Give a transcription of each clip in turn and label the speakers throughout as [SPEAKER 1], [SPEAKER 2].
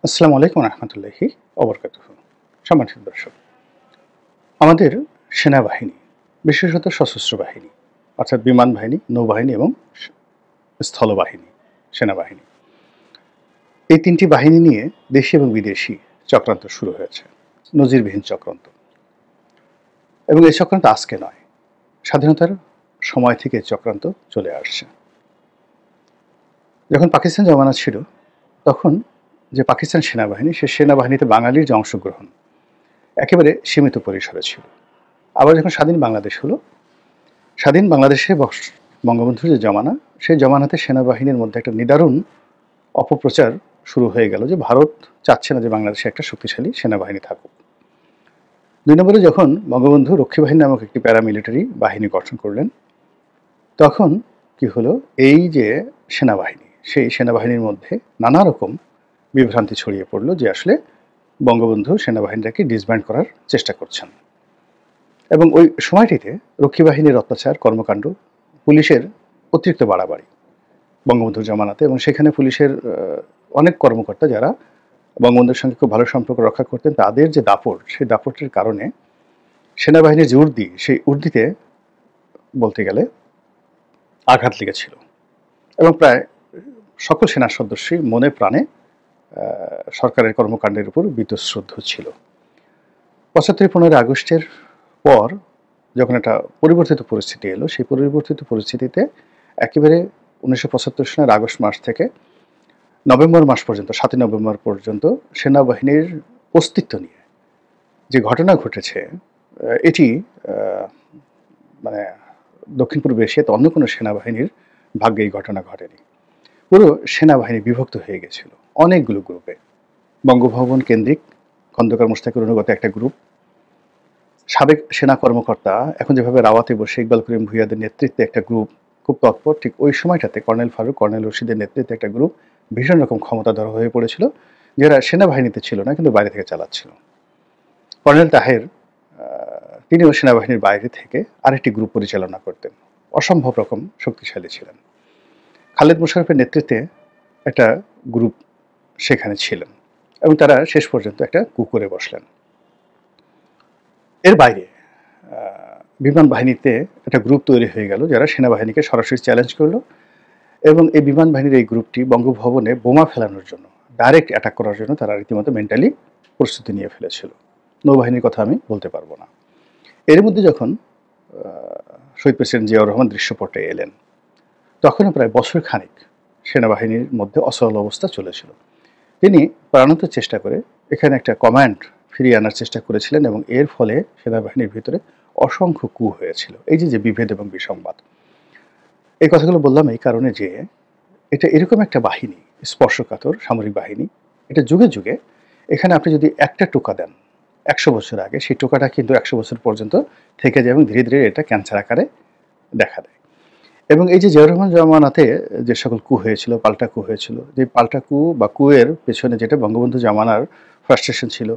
[SPEAKER 1] আসসালামু আলাইকুম রহমতুল্লাহি ওবরকাতুহু। সম্মানিত দর্শক, আমাদের সেনাবাহিনী, বিশেষত সশস্ত্র বাহিনী অর্থাৎ বিমান বাহিনী, নৌবাহিনী এবং স্থলবাহিনী, সেনাবাহিনী, এই তিনটি বাহিনী নিয়ে দেশি এবং বিদেশি চক্রান্ত শুরু হয়েছে, নজিরবিহীন চক্রান্ত। এবং এই চক্রান্ত আজকে নয়, স্বাধীনতার সময় থেকে চক্রান্ত চলে আসছে। যখন পাকিস্তান জমানা ছিল তখন যে পাকিস্তান সেনাবাহিনী, সে সেনাবাহিনীতে বাঙালির যে অংশগ্রহণ একেবারে সীমিত পরিসরে ছিল। আবার যখন স্বাধীন বাংলাদেশ হলো, স্বাধীন বাংলাদেশে বঙ্গবন্ধুর যে জমানা, সেই জমানাতে সেনাবাহিনীর মধ্যে একটা নিদারুণ অপপ্রচার শুরু হয়ে গেল যে ভারত চাচ্ছে না যে বাংলাদেশে একটা শক্তিশালী সেনাবাহিনী থাকুক। ২ নম্বরে যখন বঙ্গবন্ধু রক্ষী বাহিনী নামক একটি প্যারামিলিটারি বাহিনী গঠন করলেন, তখন কি হলো, এই যে সেনাবাহিনী, সেই সেনাবাহিনীর মধ্যে নানা রকম বিভ্রান্তি ছড়িয়ে পড়লো যে আসলে বঙ্গবন্ধু সেনাবাহিনীটাকে ডিসব্যান্ড করার চেষ্টা করছেন। এবং ওই সময়টিতে রক্ষী বাহিনীর অত্যাচার, কর্মকাণ্ড, পুলিশের অতিরিক্ত বাড়াবাড়ি বঙ্গবন্ধুর জমানাতে, এবং সেখানে পুলিশের অনেক কর্মকর্তা যারা বঙ্গবন্ধুর সঙ্গে খুব ভালো সম্পর্ক রক্ষা করতেন, তাদের যে দাপট, সেই দাপটের কারণে সেনাবাহিনীর যে উর্দি, সেই উর্দিতে বলতে গেলে আঘাত লেগেছিল এবং প্রায় সকল সেনা সদস্যই মনে প্রাণে সরকারের কর্মকাণ্ডের উপর বীতশ্রদ্ধ ছিল। ৭৫-১৫ আগস্টের পর যখন একটা পরিবর্তিত পরিস্থিতি এলো, সেই পরিবর্তিত পরিস্থিতিতে একেবারে ১৯৭৫ সনের আগস্ট মাস থেকে নভেম্বর মাস পর্যন্ত, ৭ই নভেম্বর পর্যন্ত সেনাবাহিনীর অস্তিত্ব নিয়ে যে ঘটনা ঘটেছে, এটি মানে দক্ষিণ পূর্ব এশিয়াতে অন্য কোনো সেনাবাহিনীর ভাগ্যে এই ঘটনা ঘটেনি। পুরো সেনাবাহিনী বিভক্ত হয়ে গেছিল অনেকগুলো গ্রুপে। বঙ্গভবন কেন্দ্রিক খন্দকার মোশতাকের অনুগত একটা গ্রুপ, সাবেক সেনা কর্মকর্তা এখন যেভাবে রাওয়াতে বসে ইকবাল করিম ভূঁইয়াদের নেতৃত্বে একটা গ্রুপ খুব তৎপর, ঠিক ওই সময়টাতে কর্নেল ফারুক, কর্নেল রশিদের নেতৃত্বে একটা গ্রুপ ভীষণ রকম ক্ষমতাধর হয়ে পড়েছিল, যারা সেনাবাহিনীতে ছিল না কিন্তু বাইরে থেকে চালাচ্ছিল। কর্নেল তাহের তিনিও সেনাবাহিনীর বাইরে থেকে আরেকটি গ্রুপ পরিচালনা করতেন, অসম্ভব রকম শক্তিশালী ছিলেন। খালেদ মোশাররফের নেতৃত্বে একটা গ্রুপ সেখানে ছিলেন এবং তারা শেষ পর্যন্ত একটা কু করে বসলেন। এর বাইরে বিমান বাহিনীতে একটা গ্রুপ তৈরি হয়ে গেল যারা সেনাবাহিনীকে সরাসরি চ্যালেঞ্জ করলো, এবং এই বিমান বাহিনীর এই গ্রুপটি বঙ্গভবনে বোমা ফেলানোর জন্য, ডাইরেক্ট অ্যাটাক করার জন্য তারা রীতিমতো মেন্টালি প্রস্তুতি নিয়ে ফেলেছিল। নৌবাহিনীর কথা আমি বলতে পারবো না। এর মধ্যে যখন শহীদ প্রেসিডেন্ট জিয়াউর রহমান দৃশ্যপটে এলেন, তখনও প্রায় বছর খানিক সেনাবাহিনীর মধ্যে অসহল অবস্থা চলেছিল। তিনি প্রাণান্ত চেষ্টা করে এখানে একটা কমান্ড ফিরিয়ে আনার চেষ্টা করেছিলেন, এবং এর ফলে সেনাবাহিনীর ভিতরে অসংখ্য কু হয়েছিল। এই যে বিভেদ এবং বিসংবাদ, এই কথাগুলো বললাম এই কারণে যে এটা এরকম একটা বাহিনী, স্পর্শকাতর সামরিক বাহিনী, এটা যুগে যুগে এখানে আপনি যদি একটা টোকা দেন ১০০ বছর আগে, সেই টোকাটা কিন্তু ১০০ বছর পর্যন্ত থেকে যায় এবং ধীরে ধীরে এটা ক্যান্সার আকারে দেখা দেয়। এবং এই যে জিয়াউর রহমান জামানাতে যে সকল কু হয়েছিল, পাল্টা কু হয়েছিল, যে পাল্টা কু বা কুয়ের পেছনে যেটা বঙ্গবন্ধু জামানার ফ্রাস্ট্রেশন ছিল,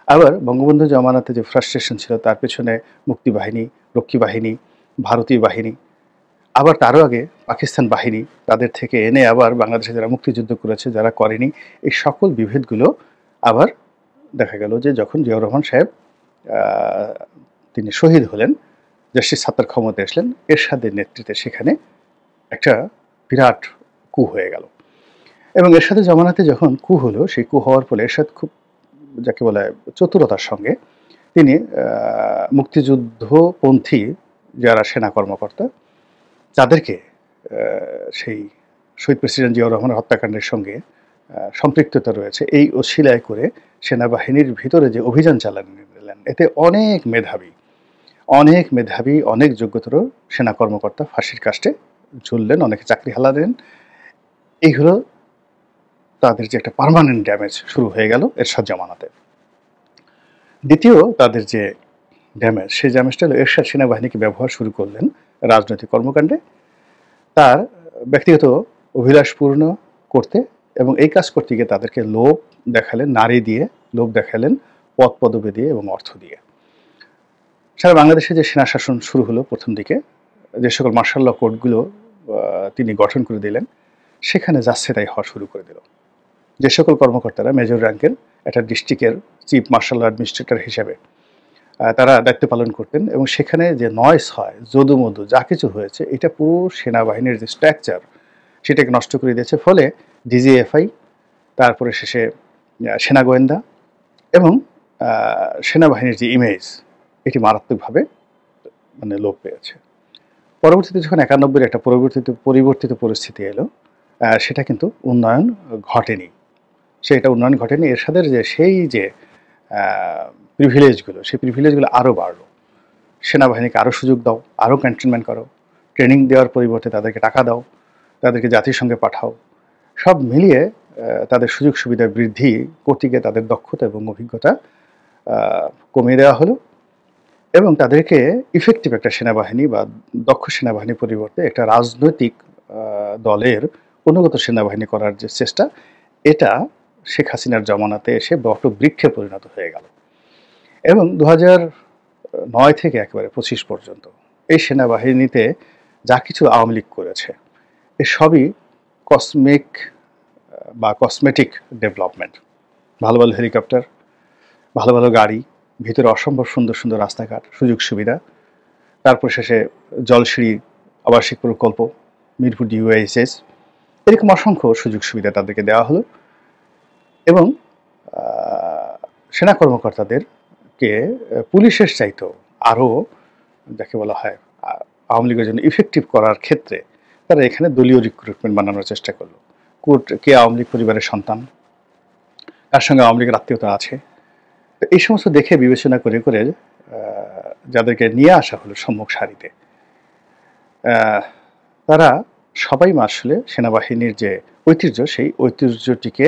[SPEAKER 1] আবার বঙ্গবন্ধু জামানাতে যে ফ্রাস্ট্রেশন ছিল তার পেছনে মুক্তিবাহিনী, রক্ষী বাহিনী, ভারতীয় বাহিনী, আবার তারও আগে পাকিস্তান বাহিনী, তাদের থেকে এনে আবার বাংলাদেশে যারা মুক্তিযুদ্ধ করেছে, যারা করেনি, এই সকল বিভেদগুলো আবার দেখা গেল যে যখন জিয়াউর রহমান সাহেব তিনি শহীদ হলেন, জাস্টিস সাত্তার ক্ষমতায় আসলেন, এরশাদের নেতৃত্বে সেখানে একটা বিরাট কু হয়ে গেল। এবং এরশাদের জামানাতে যখন কু হলো, সেই কু হওয়ার ফলে এরশাদ খুব, যাকে বলা হয়, চতুরতার সঙ্গে তিনি মুক্তিযুদ্ধপন্থী যারা সেনা কর্মকর্তা, তাদেরকে সেই শহীদ প্রেসিডেন্ট জিয়াউর রহমানের হত্যাকাণ্ডের সঙ্গে সম্পৃক্ততা রয়েছে এই অছিলায় করে সেনাবাহিনীর ভিতরে যে অভিযান চালালেন, এতে অনেক মেধাবী, অনেক যোগ্যতর সেনা কর্মকর্তা ফাঁসির কাস্টে ঝুললেন, অনেকে চাকরি হারালেন। এই হলো তাদের যে একটা পার্মানেন্ট ড্যামেজ শুরু হয়ে গেল এরশাদ জামানাতে। দ্বিতীয় তাদের যে ড্যামেজ, সেই ড্যামেজটা হলো এরশাদ সেনাবাহিনীকে ব্যবহার শুরু করলেন রাজনৈতিক কর্মকাণ্ডে, তার ব্যক্তিগত অভিলাষ পূর্ণ করতে, এবং এই কাজ করতে গিয়ে তাদেরকে লোভ দেখালেন, নারী দিয়ে লোভ দেখালেন, পদ পদবি দিয়ে এবং অর্থ দিয়ে। সারা বাংলাদেশে যে সেনা শাসন শুরু হলো প্রথম দিকে, যে সকল মার্শাল ল কোর্টগুলো তিনি গঠন করে দিলেন, সেখানে যাচ্ছে তাই হওয়া শুরু করে দিল। যে সকল কর্মকর্তারা মেজর র্যাঙ্কের একটা ডিস্ট্রিক্টের চিফ মার্শাল অ্যাডমিনিস্ট্রেটর হিসেবে তারা দায়িত্ব পালন করতেন, এবং সেখানে যে নয়েস হয়, যদুমধু যা কিছু হয়েছে, এটা পুরো সেনাবাহিনীর যে স্ট্রাকচার সেটাকে নষ্ট করে দিয়েছে। ফলে ডিজিএফআই, তারপরে শেষে সেনা গোয়েন্দা এবং সেনাবাহিনীর যে ইমেজ, এটি মারাত্মকভাবে মানে লোপ পেয়েছে। পরবর্তীতে যখন 91-এর একটা পরিবর্তিত পরিস্থিতি এলো, সেটা কিন্তু উন্নয়ন ঘটেনি। সেটা উন্নয়ন ঘটেনি, এর সাথে যে সেই যে প্রিভিলেজগুলো, সেই প্রিভিলেজগুলো আরও বাড়লো। সেনাবাহিনীকে আরও সুযোগ দাও, আরও ক্যান্টনমেন্ট করো, ট্রেনিং দেওয়ার পরিবর্তে তাদেরকে টাকা দাও, তাদেরকে জাতিসংঘে পাঠাও, সব মিলিয়ে তাদের সুযোগ সুবিধা বৃদ্ধি করতে গিয়ে তাদের দক্ষতা এবং অভিজ্ঞতা কমিয়ে দেওয়া হলো, এবং তাদেরকে ইফেক্টিভ একটা সেনাবাহিনী বা দক্ষ সেনাবাহিনীর পরিবর্তে একটা রাজনৈতিক দলের অনুগত সেনাবাহিনী করার যে চেষ্টা, এটা শেখ হাসিনার জমানাতে এসে বটবৃক্ষে পরিণত হয়ে গেল। এবং 2009 থেকে একেবারে 25 পর্যন্ত এই সেনাবাহিনীতে যা কিছু আওয়ামী লীগ করেছে, এ সবই কসমেটিক ডেভেলপমেন্ট। ভালো ভালো হেলিকপ্টার, ভালো ভালো গাড়ি, ভিতরে অসম্ভব সুন্দর সুন্দর রাস্তাঘাট, সুযোগ সুবিধা, তারপর শেষে জলসিঁড়ি, আবাসিক প্রকল্প, মিরপুর ডিওএইচএস, এরকম অসংখ্য সুযোগ সুবিধা তাদেরকে দেওয়া হলো। এবং সেনা কর্মকর্তাদেরকে পুলিশের চাইতেও আরও, যাকে বলা হয়, আওয়ামী লীগের জন্য ইফেক্টিভ করার ক্ষেত্রে তারা এখানে দলীয় রিক্রুটমেন্ট বানানোর চেষ্টা করলো। কে আওয়ামী লীগ পরিবারের সন্তান, তার সঙ্গে আওয়ামী লীগের আত্মীয়তা আছে, তো এই সমস্ত দেখে বিবেচনা করে করে যাদেরকে নিয়ে আসা হলো সম্মুখ সারিতে, তারা সবাই আসলে সেনাবাহিনীর যে ঐতিহ্য, সেই ঐতিহ্যটিকে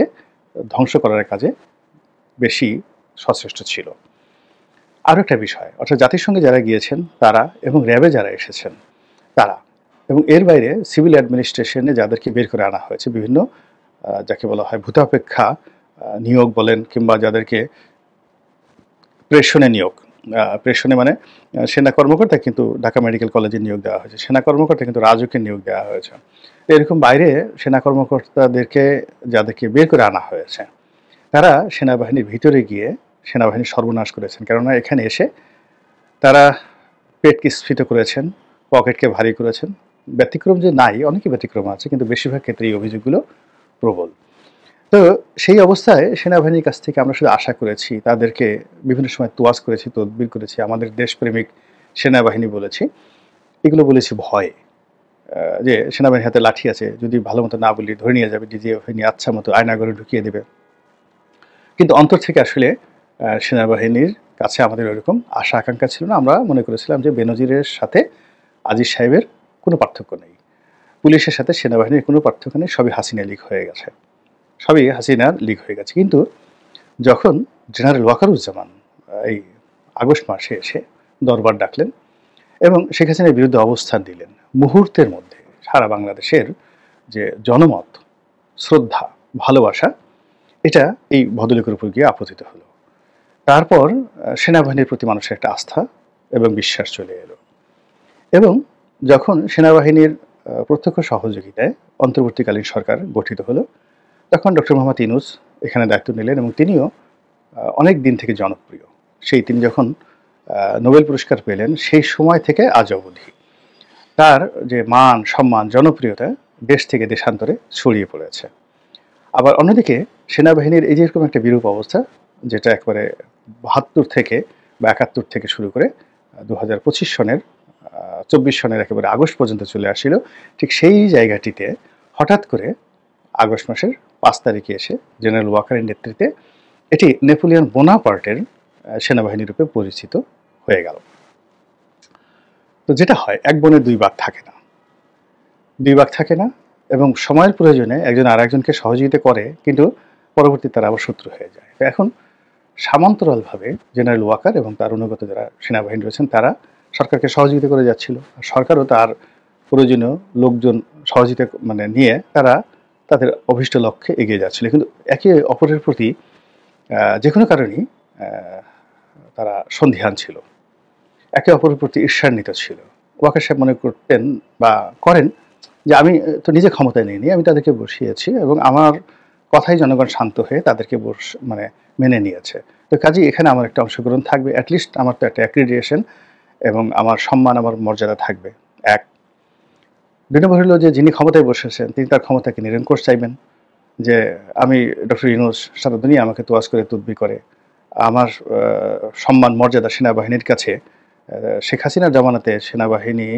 [SPEAKER 1] ধ্বংস করার কাজে বেশি সচেষ্ট ছিল। আরও একটা বিষয়, অর্থাৎ জাতিসংঘে যারা গিয়েছেন তারা এবং র্যাবে যারা এসেছেন তারা, এবং এর বাইরে সিভিল অ্যাডমিনিস্ট্রেশনে যাদেরকে বের করে আনা হয়েছে, বিভিন্ন যাকে বলা হয় ভূতাপেক্ষা নিয়োগ বলেন, কিংবা যাদেরকে প্রেষণে নিয়োগ, প্রেষণে মানে সেনা কর্মকর্তা কিন্তু ঢাকা মেডিকেল কলেজে নিয়োগ দেওয়া হয়েছে, সেনা কর্মকর্তা কিন্তু রাজুকে নিয়োগ দেওয়া হয়েছে। এরকম বাইরে সেনা কর্মকর্তাদেরকে যাদেরকে বের করে আনা হয়েছে, তারা সেনাবাহিনীর ভিতরে গিয়ে সেনাবাহিনীর সর্বনাশ করেছেন। কেননা এখানে এসে তারা পেটকে স্ফীত করেছেন, পকেটকে ভারী করেছেন। ব্যতিক্রম যে নাই, অনেকই ব্যতিক্রম আছে, কিন্তু বেশিরভাগ ক্ষেত্রে এই অভিযোগগুলো প্রবল। তো সেই অবস্থায় সেনাবাহিনীর কাছ থেকে আমরা শুধু আশা করেছি, তাদেরকে বিভিন্ন সময় তোয়াজ করেছি, তদবির করেছি, আমাদের দেশপ্রেমিক সেনাবাহিনী বলেছি, এগুলো বলেছি ভয়ে, যে সেনাবাহিনীর হাতে লাঠি আছে, যদি ভালো মতো না বলি ধরে নিয়ে যাবে, ডিজিএফআই নিয়ে আচ্ছা মতো আয়নাঘরে ঢুকিয়ে দেবে। কিন্তু অন্তর থেকে আসলে সেনাবাহিনীর কাছে আমাদের ওইরকম আশা আকাঙ্ক্ষা ছিল না। আমরা মনে করেছিলাম যে বেনজিরের সাথে আজিজ সাহেবের কোনো পার্থক্য নেই, পুলিশের সাথে সেনাবাহিনীর কোনো পার্থক্য নেই, সবই হাসিনা লীগ হয়ে গেছে, সবই হাসিনার লীগ হয়ে গেছে। কিন্তু যখন জেনারেল ওয়াকারুজ্জামান এই আগস্ট মাসে এসে দরবার ডাকলেন এবং শেখ হাসিনার বিরুদ্ধে অবস্থান দিলেন, মুহূর্তের মধ্যে সারা বাংলাদেশের যে জনমত, শ্রদ্ধা, ভালোবাসা, এটা এই ভদ্রলোকের উপর গিয়ে আপতিত হলো। তারপর সেনাবাহিনীর প্রতি মানুষের একটা আস্থা এবং বিশ্বাস চলে এলো। এবং যখন সেনাবাহিনীর প্রত্যক্ষ সহযোগিতায় অন্তর্বর্তীকালীন সরকার গঠিত হলো, তখন ডক্টর মোহাম্মদ ইউনূস এখানে দায়িত্ব নিলেন, এবং তিনিও অনেক দিন থেকে জনপ্রিয়। তিনি যখন নোবেল পুরস্কার পেলেন, সেই সময় থেকে আজ অবধি তার যে মান, সম্মান, জনপ্রিয়তা দেশ থেকে দেশান্তরে ছড়িয়ে পড়েছে। আবার অন্যদিকে সেনাবাহিনীর এই যেরকম একটা বিরূপ অবস্থা, যেটা একবারে 72 থেকে বা 71 থেকে শুরু করে 2025 সনের 24 সনের একেবারে আগস্ট পর্যন্ত চলে আসছিল, ঠিক সেই জায়গাটিতে হঠাৎ করে আগস্ট মাসের 5 তারিখে এসে জেনারেল ওয়াকারের নেতৃত্বে এটি নেপোলিয়ন বোনাপার্টের সেনাবাহিনী রূপে পরিচিত হয়ে গেল। তো যেটা হয়, এক বনের দুই বাঘ থাকে না, এবং সময়ের প্রয়োজনে একজন আর একজনকে সহযোগিতা করে, কিন্তু পরবর্তী তারা আবার শত্রু হয়ে যায়। তো এখন সমান্তরালভাবে জেনারেল ওয়াকার এবং তার অনুগত যারা সেনাবাহিনী রয়েছেন, তারা সরকারকে সহযোগিতা করে যাচ্ছিল, সরকারও তার প্রয়োজনীয় লোকজন সহযোগিতা নিয়ে তারা তাদের অভীষ্ট লক্ষ্যে এগিয়ে যাচ্ছিল। কিন্তু একে অপরের প্রতি যে কোনো কারণেই তারা সন্দিহান ছিল, একে অপরের প্রতি ঈর্ষান্বিত ছিল। ওয়াকার সাহেব মনে করতেন বা করেন যে আমি তো নিজে ক্ষমতায় নিইনি, আমি তাদেরকে বসিয়েছি এবং আমার কথাই জনগণ শান্ত হয়ে তাদেরকে মানে মেনে নিয়েছে। তো কাজেই এখানে আমার একটা অংশগ্রহণ থাকবে, অ্যাটলিস্ট আমার তো একটা অ্যাক্রিডিয়েশন এবং আমার সম্মান, আমার মর্যাদা থাকবে। এক, ২ নম্বর হলো যে যিনি ক্ষমতায় বসেছেন তিনি তার ক্ষমতাকে নিরঙ্কুশ চাইবেন, যে আমি ডক্টর ইউনূস সারা দুনিয়া আমাকে তোয়াজ করে তদবির করে, আমার সম্মান মর্যাদা সেনাবাহিনীর কাছে শেখ হাসিনার জমানাতে সেনাবাহিনী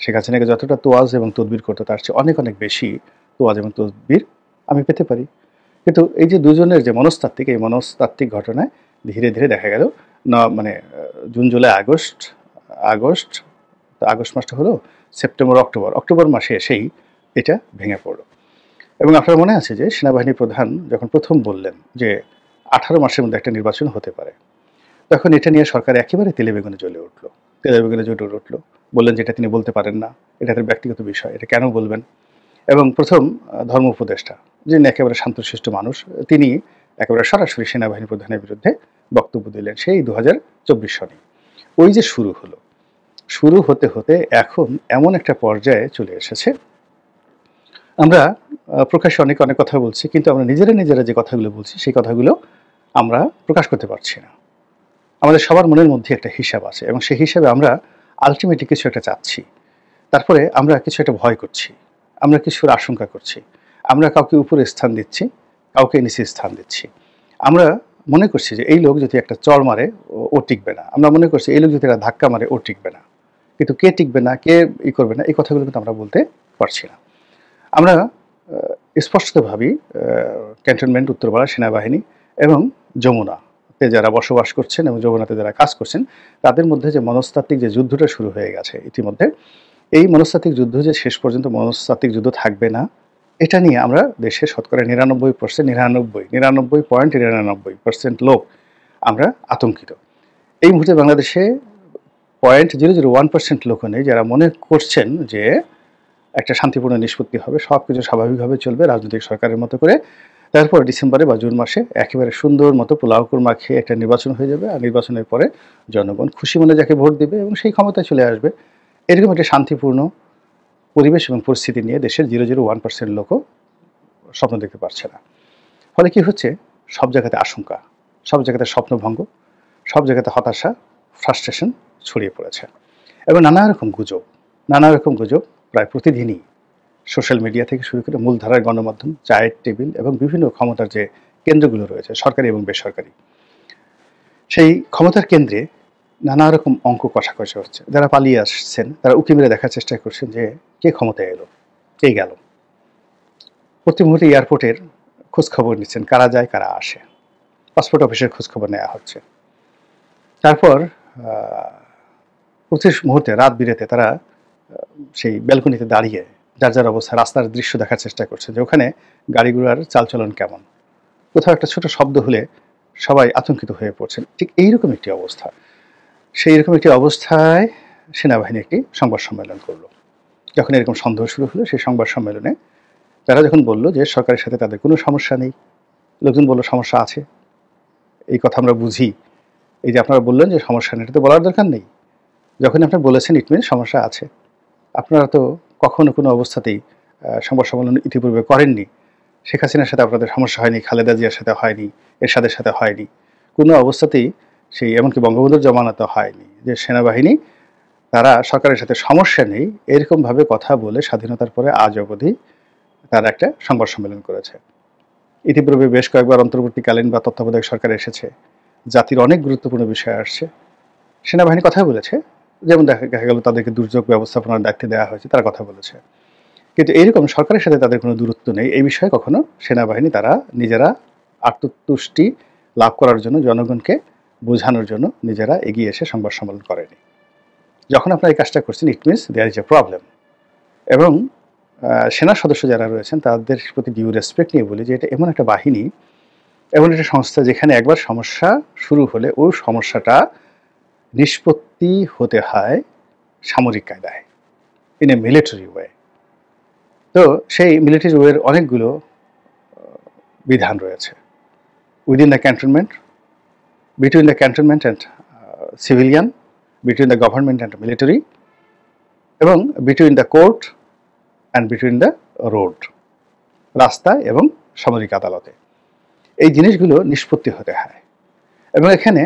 [SPEAKER 1] শেখ হাসিনাকে যতটা তোয়াজ এবং তদবির করতো তার চেয়ে অনেক অনেক বেশি তোয়াজ এবং তদবির আমি পেতে পারি। কিন্তু এই যে দুজনের যে মনস্তাত্ত্বিক, এই মনস্তাত্ত্বিক ঘটনায় ধীরে ধীরে দেখা গেল মানে June July August August August মাসটা হলো, সেপ্টেম্বর অক্টোবর মাসে এসেই এটা ভেঙে পড়ল। এবং আপনার মনে আছে যে সেনাবাহিনী প্রধান যখন প্রথম বললেন যে 18 মাসের মধ্যে একটা নির্বাচন হতে পারে, তখন এটা নিয়ে সরকার একেবারে তেলে বেগুনে জ্বলে উঠলো, বললেন যে এটা তিনি বলতে পারেন না, এটা তার ব্যক্তিগত বিষয়, এটা কেন বলবেন। এবং প্রথম ধর্ম উপদেষ্টা, যিনি একেবারে শান্তশিষ্ট মানুষ, তিনি একেবারে সরাসরি সেনাবাহিনী প্রধানের বিরুদ্ধে বক্তব্য দিলেন সেই 2024 সনে। ওই যে শুরু হতে হতে এখন এমন একটা পর্যায়ে চলে এসেছে, আমরা প্রকাশ্যে অনেক কথা বলছি, কিন্তু আমরা নিজেরা যে কথাগুলো বলছি সেই কথাগুলো আমরা প্রকাশ করতে পারছি না। আমাদের সবার মনের মধ্যে একটা হিসাব আছে এবং সেই হিসাবে আমরা আলটিমেটলি কিছু একটা চাচ্ছি, তারপরে আমরা কিছু একটা ভয় করছি, আমরা কিছুর আশঙ্কা করছি, আমরা কাউকে উপরে স্থান দিচ্ছি, কাউকে নিচে স্থান দিচ্ছি। আমরা মনে করছি যে এই লোক যদি একটা চড় মারে ও টিকবে না, আমরা মনে করছি এই লোক যদি একটা ধাক্কা মারে ও টিকবে না, কিন্তু কে টিকবে না, কে করবে না, এই কথাগুলো কিন্তু আমরা বলতে পারছি না। আমরা স্পষ্টত ভাবি ক্যান্টনমেন্ট, উত্তরপাড়া সেনাবাহিনী এবং যমুনাতে যারা বসবাস করছেন এবং যমুনাতে যারা কাজ করছেন তাদের মধ্যে যে মনস্তাত্ত্বিক যে যুদ্ধটা শুরু হয়ে গেছে ইতিমধ্যে, এই মনস্তাত্ত্বিক যুদ্ধ যে শেষ পর্যন্ত মনস্তাত্ত্বিক যুদ্ধ থাকবে না, এটা নিয়ে আমরা দেশের শতকরা 99.99% লোক আমরা আতঙ্কিত। এই মুহূর্তে বাংলাদেশে 0.001% লোকও নেই যারা মনে করছেন যে একটা শান্তিপূর্ণ নিষ্পত্তি হবে, সব কিছু স্বাভাবিকভাবে চলবে রাজনৈতিক সরকারের মতো করে, তারপর ডিসেম্বরে বা জুন মাসে একেবারে সুন্দর মতো পোলাও কোরমা খেয়ে একটা নির্বাচন হয়ে যাবে, আর নির্বাচনের পরে জনগণ খুশি মনে যাকে ভোট দেবে এবং সেই ক্ষমতায় চলে আসবে। এরকম একটা শান্তিপূর্ণ পরিবেশ এবং পরিস্থিতি নিয়ে দেশের 0.01% লোকও স্বপ্ন দেখতে পারছে না। ফলে কি হচ্ছে, সব জায়গাতে আশঙ্কা, সব জায়গাতে স্বপ্নভঙ্গ, সব জায়গাতে হতাশা, ফ্রাস্ট্রেশন ছড়িয়ে পড়েছে এবং নানা রকম গুজব প্রায় প্রতিদিনই সোশ্যাল মিডিয়া থেকে শুরু করে মূলধারার গণমাধ্যম, চায়ের টেবিল এবং বিভিন্ন ক্ষমতার যে কেন্দ্রগুলো রয়েছে সরকারি এবং বেসরকারি, সেই ক্ষমতার কেন্দ্রে নানা রকম অঙ্ক কষাকষি হচ্ছে। যারা পালিয়ে আসছেন তারা উঁকি মেরে দেখার চেষ্টা করছেন যে কে ক্ষমতায় এলো, কে গেল। প্রতি মুহূর্তে এয়ারপোর্টের খোঁজখবর নিচ্ছেন, কারা যায় কারা আসে, পাসপোর্ট অফিসের খোঁজখবর নেওয়া হচ্ছে। তারপর প্রতি মুহূর্তে রাত বিরেতে তারা সেই ব্যালকনিতে দাঁড়িয়ে যার অবস্থা, রাস্তার দৃশ্য দেখার চেষ্টা করছে যে ওখানে গাড়িগুলোর চালচলন কেমন, কোথাও একটা ছোট শব্দ হলে সবাই আতঙ্কিত হয়ে পড়ছেন। ঠিক এইরকম একটি অবস্থা, সেই রকম একটি অবস্থায় সেনাবাহিনী একটি সংবাদ সম্মেলন করলো। যখন এরকম সন্দেহ শুরু হলো, সেই সংবাদ সম্মেলনে তারা যখন বলল যে সরকারের সাথে তাদের কোনো সমস্যা নেই, লোকজন বলল সমস্যা আছে, এই কথা আমরা বুঝি, এই যে আপনারা বললেন যে সমস্যা নেই, এটা তো বলার দরকার নেই, যখন আপনারা বলেছেন ইট মিনস সমস্যা আছে। আপনারা তো কখনো কোনো অবস্থাতেই সংবাদ সম্মেলন ইতিপূর্বে করেননি, শেখ হাসিনার সাথে আপনাদের সমস্যা হয়নি, খালেদা জিয়ার সাথে হয়নি, এরশাদের সাথে হয়নি, কোনো অবস্থাতেই সেই এমনকি বঙ্গবন্ধুর জমানাতে হয়নি যে সেনাবাহিনী তারা সরকারের সাথে সমস্যা নেই এরকমভাবে কথা বলে স্বাধীনতার পরে আজ অবধি তারা একটা সংবাদ সম্মেলন করেছে। ইতিপূর্বে বেশ কয়েকবার অন্তর্বর্তীকালীন বা তত্ত্বাবধায়ক সরকার এসেছে, জাতির অনেক গুরুত্বপূর্ণ বিষয় আসছে, সেনাবাহিনী কথা বলেছে, যেমন দেখা গেল তাদেরকে দুর্যোগ ব্যবস্থাপনার দায়িত্ব দেওয়া হয়েছে, তারা কথা বলেছে। কিন্তু এইরকম সরকারের সাথে তাদের কোনো দূরত্ব নেই, এই বিষয়ে কখনো সেনাবাহিনী তারা নিজেরা আত্মতুষ্টি লাভ করার জন্য, জনগণকে বোঝানোর জন্য নিজেরা এগিয়ে এসে সংবাদ সম্মেলন করেনি। যখন আপনারা এই কাজটা করছেন it means there is a problem. এবং সেনা সদস্য যারা রয়েছেন তাদের প্রতি ডিউ রেসপেক্ট নিয়ে বলি যে এটা এমন একটা বাহিনী, এমন একটা সংস্থা যেখানে একবার সমস্যা শুরু হলে ওই সমস্যাটা নিষ্পত্তি হতে হয় সামরিক কায়দায়, ইন এ মিলিটারি ওয়ে। তো সেই মিলিটারি ওয়ের অনেকগুলো বিধান রয়েছে within the cantonment, between the cantonment and civilian, between the government and military, এবং between the court and between the road, রাস্তা এবং সামরিক আদালতে। এই জিনিসগুলো নিষ্পত্তি হতে হয় এবং এখানে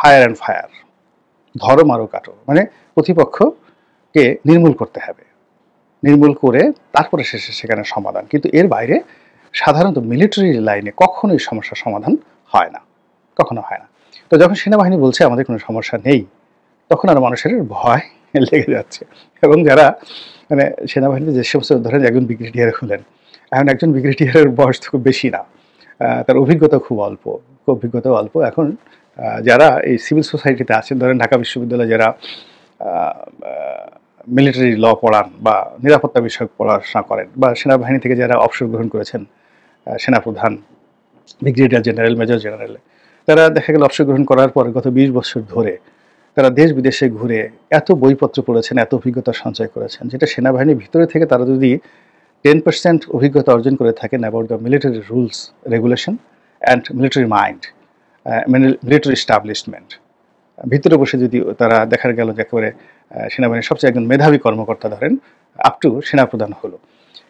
[SPEAKER 1] হায়ার অ্যান্ড ফায়ার, ধরো মারো কাটো, মানে প্রতিপক্ষকে নির্মূল করতে হবে, নির্মূল করে তারপরে শেষে সেখানে সমাধান। কিন্তু এর বাইরে সাধারণত মিলিটারি লাইনে কখনোই সমস্যার সমাধান হয় না, কখনো হয় না। তো যখন সেনাবাহিনী বলছে আমাদের কোনো সমস্যা নেই, তখন আর মানুষের ভয় লেগে যাচ্ছে। এবং যারা মানে সেনাবাহিনীতে যে সমস্ত, ধরেন একজন ব্রিগেডিয়ার হলেন, এখন একজন ব্রিগেডিয়ারের বয়স তো খুব বেশি না, তার অভিজ্ঞতা খুব অল্প, অভিজ্ঞতাও অল্প। এখন যারা এই সিভিল সোসাইটিতে আছেন, ধরেন ঢাকা বিশ্ববিদ্যালয়ে যারা মিলিটারি ল পড়ান বা নিরাপত্তা বিষয়ক পড়াশোনা করেন, বা সেনাবাহিনী থেকে যারা অবসর গ্রহণ করেছেন, সেনাপ্রধান, ব্রিগেডিয়ার জেনারেল, মেজর জেনারেল, তারা দেখা গেল অবসর গ্রহণ করার পরে গত 20 বছর ধরে তারা দেশ বিদেশে ঘুরে এত বইপত্র পড়েছেন, এত অভিজ্ঞতা সঞ্চয় করেছেন, যেটা সেনাবাহিনীর ভিতরে থেকে তারা যদি 10% অভিজ্ঞতা অর্জন করে থাকেন about the military rules, regulation and military mind, military establishment, ভিতরে বসে যদি তারা দেখা গেল যে একেবারে সেনাবাহিনীর সবচেয়ে একজন মেধাবী কর্মকর্তা ধরেন আপ টু সেনাপ্রধান হলো,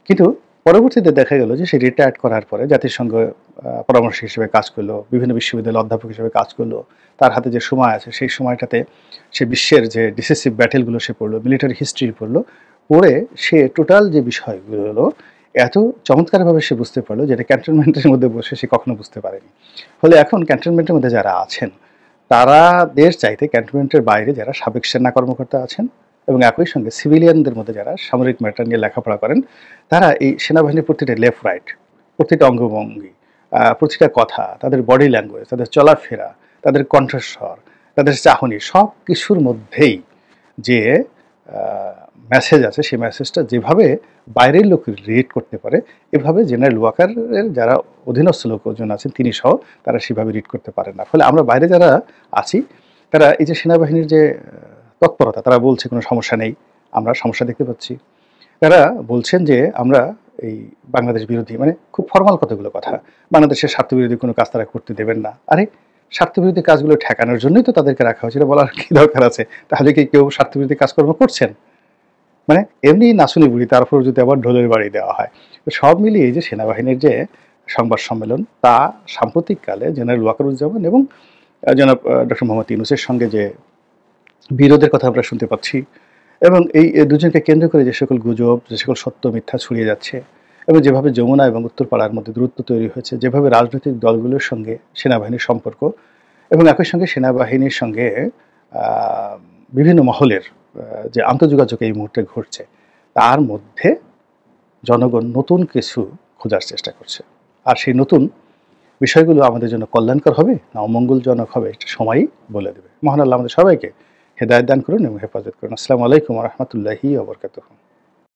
[SPEAKER 1] কিন্তু পরবর্তীতে দেখা গেল যে সে রিটায়ার্ড করার পরে জাতিসংঘ পরামর্শক হিসেবে কাজ করলো, বিভিন্ন বিশ্ববিদ্যালয়ের অধ্যাপক হিসেবে কাজ করলো, তার হাতে যে সময় আছে সেই সময়টাতে সে বিশ্বের যে ডিসিসিভ ব্যাটেলগুলো সে পড়লো, মিলিটারি হিস্ট্রি পড়লো, পড়ে সে টোটাল যে বিষয়গুলো এত চমৎকারভাবে সে বুঝতে পারলো যেটা ক্যান্টনমেন্টের মধ্যে বসে সে কখনো বুঝতে পারেনি। ফলে এখন ক্যান্টনমেন্টের মধ্যে যারা আছেন তারা দেশ চাইতে ক্যান্টনমেন্টের বাইরে যারা সাবেক সেনা কর্মকর্তা আছেন এবং একই সঙ্গে সিভিলিয়ানদের মধ্যে যারা সামরিক ম্যাটার নিয়ে লেখাপড়া করেন, তারা এই সেনাবাহিনীর প্রতিটা লেফট রাইট, প্রতিটা অঙ্গভঙ্গি, প্রতিটা কথা, তাদের বডি ল্যাঙ্গুয়েজ, তাদের চলাফেরা, তাদের কণ্ঠস্বর, তাদের চাহনি, সব কিছুর মধ্যেই যে মেসেজ আছে, সেই মেসেজটা যেভাবে বাইরের লোক রিড করতে পারে, এভাবে জেনারেল ওয়াকারের যারা অধীনস্থ লোকজন আছেন তিনি সহ তারা সেভাবে রিড করতে পারেন না। ফলে আমরা বাইরে যারা আছি তারা এই যে সেনাবাহিনীর যে তৎপরতা, তারা বলছে কোনো সমস্যা নেই, আমরা সমস্যা দেখতে পাচ্ছি, তারা বলছেন যে আমরা এই বাংলাদেশ বিরোধী, মানে খুব ফর্মাল কতগুলো কথা, বাংলাদেশের স্বার্থবিরোধী কোনো কাজ তারা করতে দেবেন না। আরে স্বার্থবিরোধী কাজগুলো ঠেকানোর জন্যই তো তাদেরকে রাখা হয়েছিল, বলার কি দরকার আছে? তাহলে কি কেউ স্বার্থবিরোধী কাজকর্ম করছেন? মানে এমনি নাচুনি বুড়ি, তারপর যদি আবার ঢোলের বাড়ি দেওয়া হয়। তো সব মিলিয়ে যে সেনাবাহিনীর যে সংবাদ সম্মেলন, তা সাম্প্রতিককালে জেনারেল ওয়াকারুজ্জামান এবং জনাব ডক্টর মোহাম্মদ ইউনূসের সঙ্গে যে বিরোধের কথা আমরা শুনতে পাচ্ছি, এবং এই দুজনকে কেন্দ্র করে যে সকল গুজব, যে সকল সত্য মিথ্যা ছড়িয়ে যাচ্ছে, এবং যেভাবে যমুনা এবং উত্তরপাড়ার মধ্যে দূরত্ব তৈরি হয়েছে, যেভাবে রাজনৈতিক দলগুলোর সঙ্গে সেনাবাহিনীর সম্পর্ক, এবং একই সঙ্গে সেনাবাহিনীর সঙ্গে বিভিন্ন মহলের যে আন্তঃযোগাযোগ এই মুহূর্তে ঘটছে, তার মধ্যে জনগণ নতুন কিছু খোঁজার চেষ্টা করছে। আর সেই নতুন বিষয়গুলো আমাদের জন্য কল্যাণকর হবে না অমঙ্গলজনক হবে, এটা সময়ই বলে দেবে। মহান আল্লাহ আমাদের সবাইকে হেদায়েত দান করুন এবং হেফাজত করুন। আসসালামু আলাইকুম ওয়া রাহমাতুল্লাহি ওয়া বারাকাতুহু।